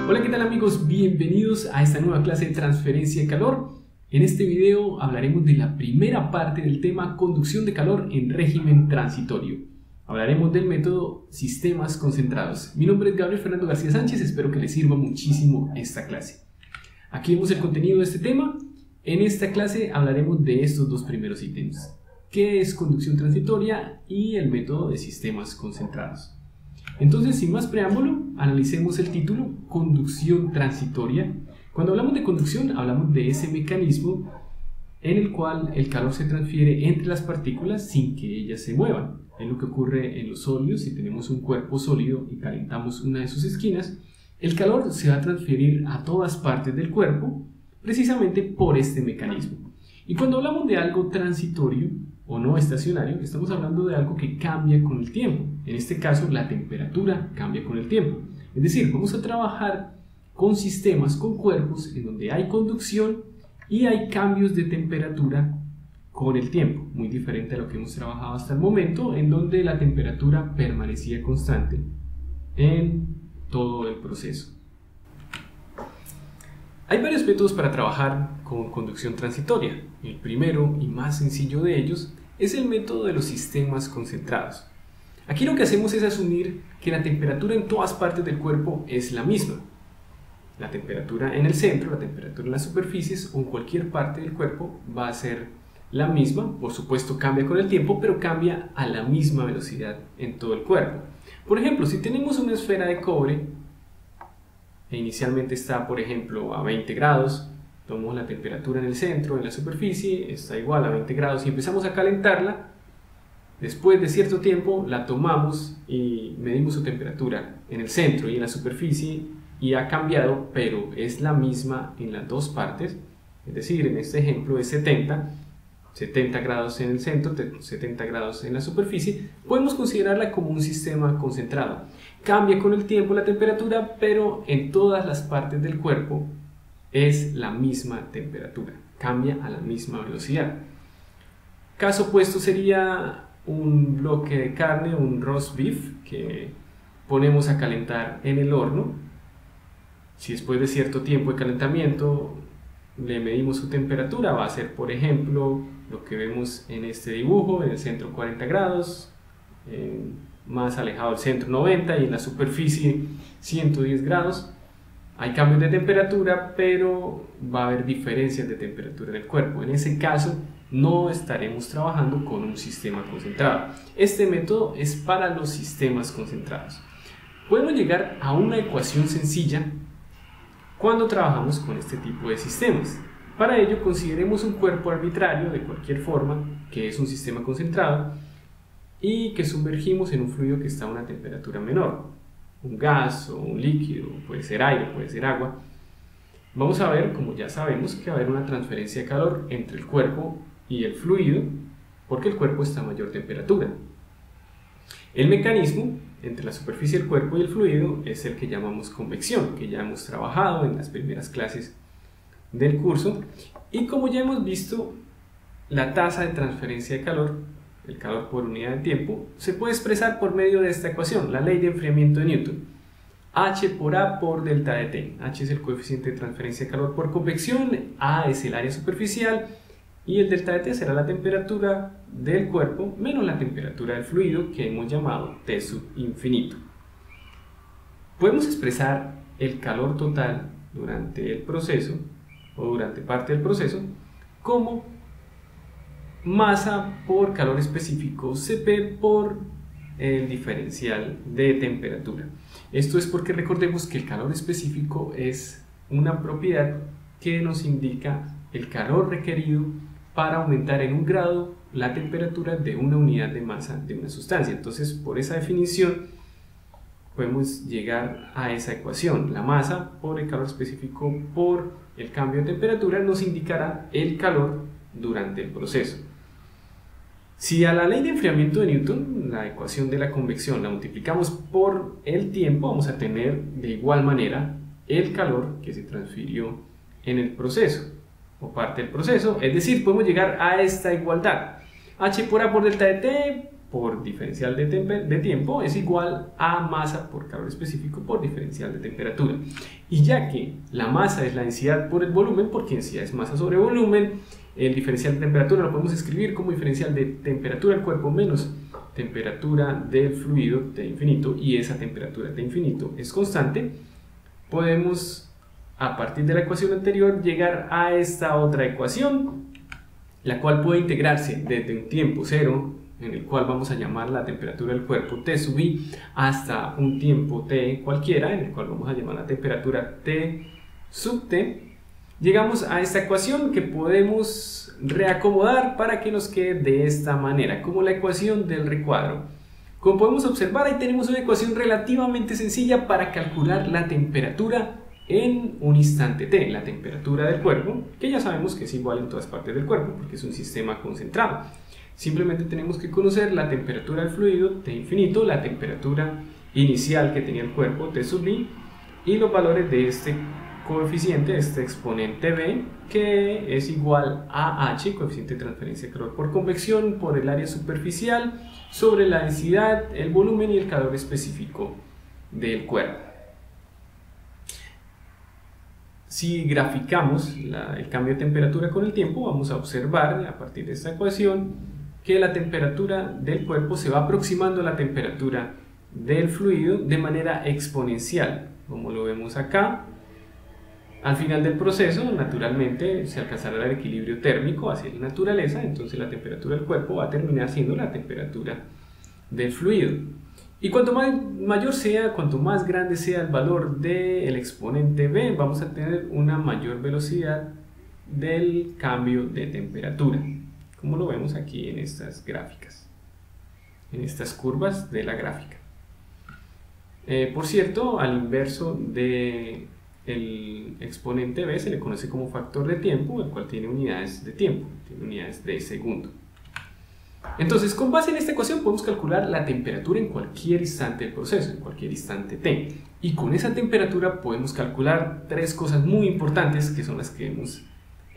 Hola, ¿qué tal amigos? Bienvenidos a esta nueva clase de transferencia de calor. En este video hablaremos de la primera parte del tema conducción de calor en régimen transitorio. Hablaremos del método sistemas concentrados. Mi nombre es Gabriel Fernando García Sánchez, espero que les sirva muchísimo esta clase. Aquí vemos el contenido de este tema. En esta clase hablaremos de estos dos primeros ítems: qué es conducción transitoria y el método de sistemas concentrados. Entonces, sin más preámbulo, analicemos el título, conducción transitoria. Cuando hablamos de conducción, hablamos de ese mecanismo en el cual el calor se transfiere entre las partículas sin que ellas se muevan. Es lo que ocurre en los sólidos. Si tenemos un cuerpo sólido y calentamos una de sus esquinas, el calor se va a transferir a todas partes del cuerpo precisamente por este mecanismo. Y cuando hablamos de algo transitorio o no estacionario, estamos hablando de algo que cambia con el tiempo. En este caso, la temperatura cambia con el tiempo. Es decir, vamos a trabajar con sistemas, con cuerpos en donde hay conducción y hay cambios de temperatura con el tiempo, muy diferente a lo que hemos trabajado hasta el momento, en donde la temperatura permanecía constante en todo el proceso. Hay varios métodos para trabajar con conducción transitoria. El primero y más sencillo de ellos es el método de los sistemas concentrados. Aquí lo que hacemos es asumir que la temperatura en todas partes del cuerpo es la misma. La temperatura en el centro, la temperatura en las superficies o en cualquier parte del cuerpo va a ser la misma. Por supuesto cambia con el tiempo, pero cambia a la misma velocidad en todo el cuerpo. Por ejemplo, si tenemos una esfera de cobre e inicialmente está, por ejemplo, a 20 grados, tomamos la temperatura en el centro, en la superficie, está igual a 20 grados y empezamos a calentarla. Después de cierto tiempo la tomamos y medimos su temperatura en el centro y en la superficie y ha cambiado, pero es la misma en las dos partes. Es decir, en este ejemplo es 70 grados en el centro, 70 grados en la superficie. Podemos considerarla como un sistema concentrado. Cambia con el tiempo la temperatura, pero en todas las partes del cuerpo es la misma temperatura, cambia a la misma velocidad. Caso opuesto sería un bloque de carne, un roast beef, que ponemos a calentar en el horno. Si después de cierto tiempo de calentamiento le medimos su temperatura, va a ser, por ejemplo, lo que vemos en este dibujo: en el centro 40 grados, más alejado del centro 90 y en la superficie 110 grados. Hay cambios de temperatura, pero va a haber diferencias de temperatura en el cuerpo. En ese caso, no estaremos trabajando con un sistema concentrado. Este método es para los sistemas concentrados. Podemos llegar a una ecuación sencilla cuando trabajamos con este tipo de sistemas. Para ello, consideremos un cuerpo arbitrario de cualquier forma, que es un sistema concentrado, y que sumergimos en un fluido que está a una temperatura menor. Un gas o un líquido, puede ser aire, puede ser agua. Vamos a ver, como ya sabemos, que va a haber una transferencia de calor entre el cuerpo y el fluido, porque el cuerpo está a mayor temperatura. El mecanismo entre la superficie del cuerpo y el fluido es el que llamamos convección, que ya hemos trabajado en las primeras clases del curso. Y como ya hemos visto, la tasa de transferencia de calor, el calor por unidad de tiempo, se puede expresar por medio de esta ecuación, la ley de enfriamiento de Newton. H por A por delta de T. H es el coeficiente de transferencia de calor por convección, A es el área superficial y el delta de T será la temperatura del cuerpo menos la temperatura del fluido, que hemos llamado T sub infinito. Podemos expresar el calor total durante el proceso o durante parte del proceso como masa por calor específico, Cp por el diferencial de temperatura. Esto es porque recordemos que el calor específico es una propiedad que nos indica el calor requerido para aumentar en 1 grado la temperatura de una unidad de masa de una sustancia. Entonces, por esa definición podemos llegar a esa ecuación. La masa por el calor específico por el cambio de temperatura nos indicará el calor durante el proceso. Si a la ley de enfriamiento de Newton, la ecuación de la convección, la multiplicamos por el tiempo, vamos a tener de igual manera el calor que se transfirió en el proceso o parte del proceso. Es decir, podemos llegar a esta igualdad: H por A por delta de T por diferencial de tiempo es igual a masa por calor específico por diferencial de temperatura. Y ya que la masa es la densidad por el volumen, porque densidad es masa sobre volumen, el diferencial de temperatura lo podemos escribir como diferencial de temperatura del cuerpo menos temperatura del fluido T infinito, y esa temperatura T infinito es constante. Podemos, a partir de la ecuación anterior, llegar a esta otra ecuación, la cual puede integrarse desde un tiempo cero, en el cual vamos a llamar la temperatura del cuerpo T sub I, hasta un tiempo T cualquiera, en el cual vamos a llamar la temperatura T sub T. Llegamos a esta ecuación que podemos reacomodar para que nos quede de esta manera, como la ecuación del recuadro. Como podemos observar, ahí tenemos una ecuación relativamente sencilla para calcular la temperatura en un instante T, la temperatura del cuerpo, que ya sabemos que es igual en todas partes del cuerpo, porque es un sistema concentrado. Simplemente tenemos que conocer la temperatura del fluido T infinito, la temperatura inicial que tenía el cuerpo T sub I, y los valores de este coeficiente, este exponente B, que es igual a H, coeficiente de transferencia de calor por convección, por el área superficial, sobre la densidad, el volumen y el calor específico del cuerpo. Si graficamos el cambio de temperatura con el tiempo, vamos a observar a partir de esta ecuación que la temperatura del cuerpo se va aproximando a la temperatura del fluido de manera exponencial, como lo vemos acá. Al final del proceso, naturalmente, se alcanzará el equilibrio térmico hacia la naturaleza, entonces la temperatura del cuerpo va a terminar siendo la temperatura del fluido. Y cuanto más grande sea el valor del exponente B, vamos a tener una mayor velocidad del cambio de temperatura, como lo vemos aquí en estas gráficas, en estas curvas de la gráfica. Por cierto, al inverso del exponente B se le conoce como factor de tiempo, el cual tiene unidades de tiempo, tiene unidades de segundo. Entonces, con base en esta ecuación podemos calcular la temperatura en cualquier instante del proceso, en cualquier instante T. Y con esa temperatura podemos calcular tres cosas muy importantes, que son las que vemos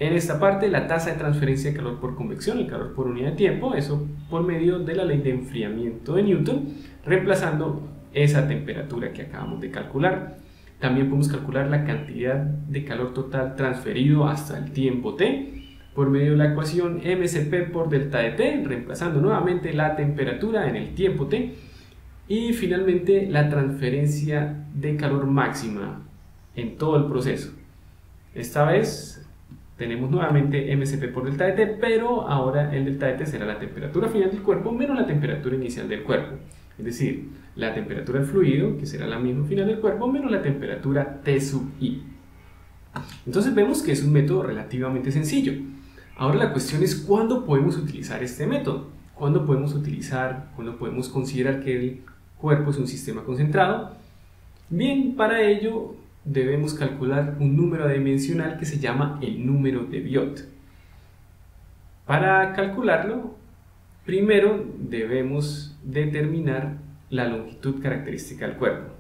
en esta parte: la tasa de transferencia de calor por convección, el calor por unidad de tiempo, eso por medio de la ley de enfriamiento de Newton, reemplazando esa temperatura que acabamos de calcular. También podemos calcular la cantidad de calor total transferido hasta el tiempo T, por medio de la ecuación mCp por delta de T, reemplazando nuevamente la temperatura en el tiempo T. Y finalmente la transferencia de calor máxima en todo el proceso. Esta vez tenemos nuevamente mCp por delta de T, pero ahora el delta de T será la temperatura final del cuerpo menos la temperatura inicial del cuerpo. Es decir, la temperatura del fluido, que será la misma final del cuerpo, menos la temperatura T sub I. Entonces vemos que es un método relativamente sencillo. Ahora la cuestión es ¿cuándo podemos utilizar este método? ¿Cuándo podemos considerar que el cuerpo es un sistema concentrado? Bien, para ello debemos calcular un número adimensional que se llama el número de Biot. Para calcularlo, primero debemos determinar la longitud característica del cuerpo.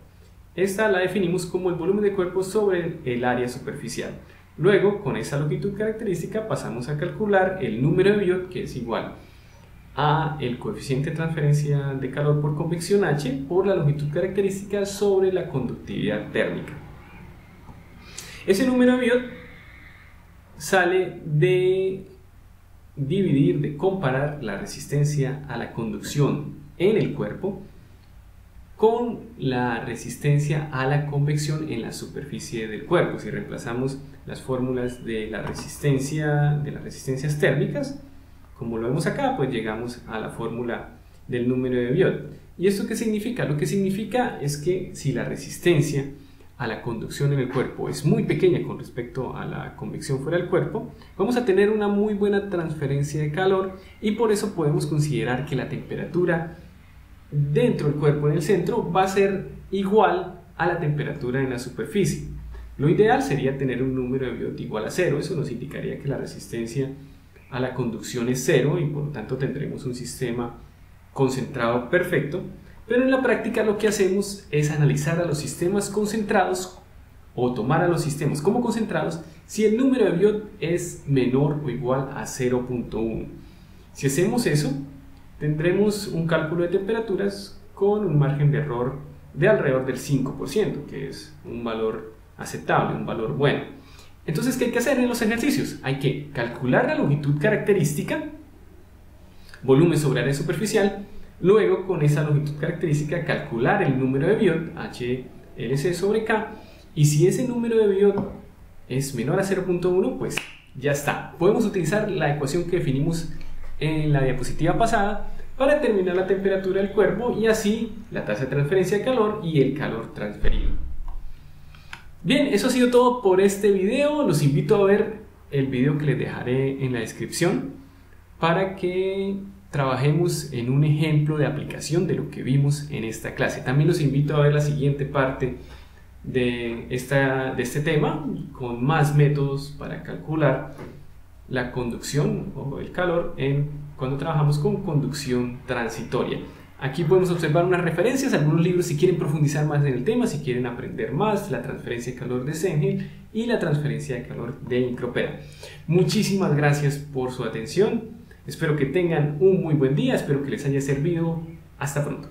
Esta la definimos como el volumen del cuerpo sobre el área superficial. Luego, con esa longitud característica pasamos a calcular el número de Biot, que es igual a el coeficiente de transferencia de calor por convección H por la longitud característica sobre la conductividad térmica. Ese número de Biot sale de dividir, de comparar la resistencia a la conducción en el cuerpo con la resistencia a la convección en la superficie del cuerpo. Si reemplazamos las fórmulas de las resistencias térmicas, como lo vemos acá, pues llegamos a la fórmula del número de Biot. ¿Y esto qué significa? Lo que significa es que si la resistencia a la conducción en el cuerpo es muy pequeña con respecto a la convección fuera del cuerpo, vamos a tener una muy buena transferencia de calor, y por eso podemos considerar que la temperatura dentro del cuerpo en el centro va a ser igual a la temperatura en la superficie. Lo ideal sería tener un número de Biot igual a 0, eso nos indicaría que la resistencia a la conducción es 0 y por lo tanto tendremos un sistema concentrado perfecto. Pero en la práctica lo que hacemos es analizar a los sistemas concentrados o tomar a los sistemas como concentrados si el número de Biot es menor o igual a 0.1. Si hacemos eso, tendremos un cálculo de temperaturas con un margen de error de alrededor del 5%, que es un valor aceptable, un valor bueno. Entonces, ¿qué hay que hacer en los ejercicios? Hay que calcular la longitud característica, volumen sobre área superficial, luego con esa longitud característica calcular el número de Biot, HLC sobre K, y si ese número de Biot es menor a 0.1, pues ya está. Podemos utilizar la ecuación que definimos en la diapositiva pasada para determinar la temperatura del cuerpo y así la tasa de transferencia de calor y el calor transferido. Bien, eso ha sido todo por este video. Los invito a ver el video que les dejaré en la descripción para que trabajemos en un ejemplo de aplicación de lo que vimos en esta clase. También los invito a ver la siguiente parte de este tema con más métodos para calcular la conducción o el calor cuando trabajamos con conducción transitoria. Aquí podemos observar unas referencias, algunos libros si quieren profundizar más en el tema, si quieren aprender más, la transferencia de calor de Cengel y la transferencia de calor de Micropera. Muchísimas gracias por su atención, espero que tengan un muy buen día, espero que les haya servido. Hasta pronto.